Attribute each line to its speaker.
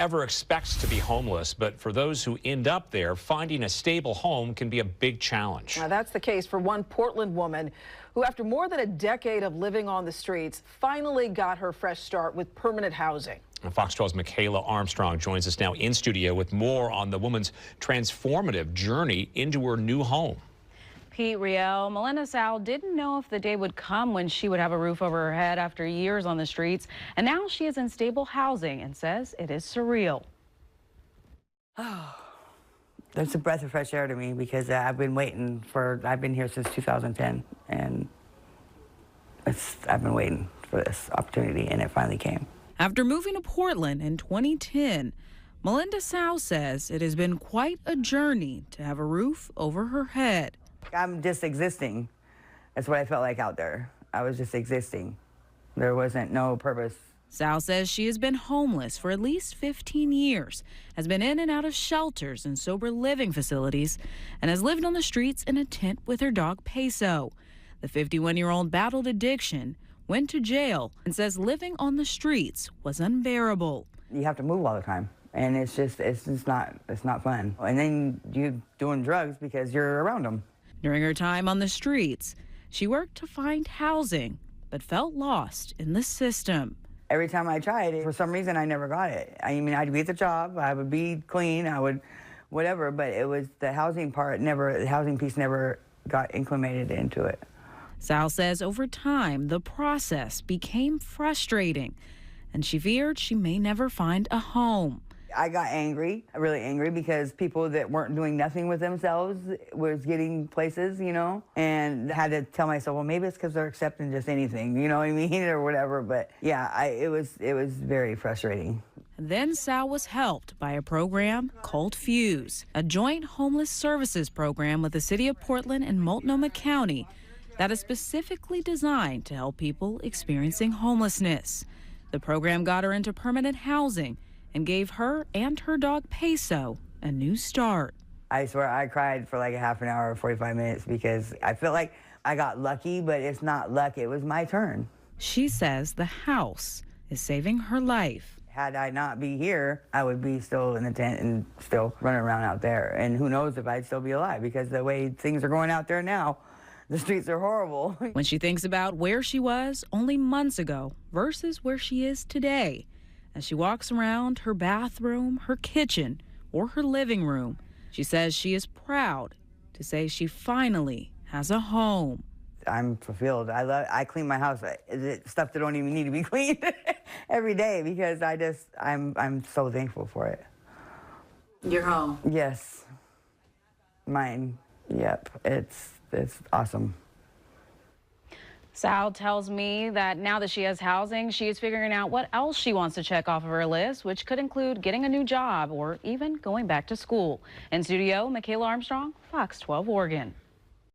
Speaker 1: ever expects to be homeless, but for those who end up there, finding a stable home can be a big challenge.
Speaker 2: Now, that's the case for one Portland woman who, after more than a decade of living on the streets, finally got her fresh start with permanent housing.
Speaker 1: Fox 12's Michaela Armstrong joins us now in studio with more on the woman's transformative journey into her new home.
Speaker 3: Pete, Riel, Melinda Tsow didn't know if the day would come when she would have a roof over her head after years on the streets. And now she is in stable housing and says it is surreal.
Speaker 4: Oh, that's a breath of fresh air to me because I've been here since 2010 and I've been waiting for this opportunity and it finally came.
Speaker 3: After moving to Portland in 2010, Melinda Tsow says it has been quite a journey to have a roof over her head.
Speaker 4: I'm just existing. That's what I felt like out there. I was just existing. There wasn't no purpose.
Speaker 3: Tsow says she has been homeless for at least 15 years, has been in and out of shelters and sober living facilities, and has lived on the streets in a tent with her dog Peso. The 51-year-old battled addiction, went to jail, and says living on the streets was unbearable.
Speaker 4: You have to move all the time. And it's not fun. And then you're doing drugs because you're around them.
Speaker 3: During her time on the streets, she worked to find housing, but felt lost in the system.
Speaker 4: Every time I tried, for some reason, I never got it. I mean, I'd be at the job, I would be clean, I would whatever, but it was the housing part the housing piece never got implemented into it.
Speaker 3: Tsow says over time, the process became frustrating, and she feared she may never find a home.
Speaker 4: I got angry, really angry, because people that weren't doing nothing with themselves was getting places, you know, and had to tell myself, well, maybe it's because they're accepting just anything, you know what I mean, or whatever. But yeah, it was very frustrating.
Speaker 3: Then Tsow was helped by a program called Fuse, a joint homeless services program with the city of Portland and Multnomah County that is specifically designed to help people experiencing homelessness. The program got her into permanent housing and gave her and her dog Peso a new start.
Speaker 4: I swear I cried for like a half an hour or 45 minutes because I feel like I got lucky, but it's not luck, it was my turn.
Speaker 3: She says the house is saving her life.
Speaker 4: Had I not be here, I would be still in the tent and still running around out there. And who knows if I'd still be alive, because the way things are going out there now, the streets are horrible.
Speaker 3: When she thinks about where she was only months ago versus where she is today, as she walks around her bathroom, her kitchen, or her living room, she says she is proud to say she finally has a home.
Speaker 4: I'm fulfilled. I clean my house. It's stuff that don't even need to be cleaned every day because I'm so thankful for it.
Speaker 3: Your home?
Speaker 4: Yes. Mine. Yep. It's awesome.
Speaker 3: Tsow tells me that now that she has housing, she is figuring out what else she wants to check off of her list, which could include getting a new job or even going back to school. In studio, Michaela Armstrong, Fox 12 Oregon.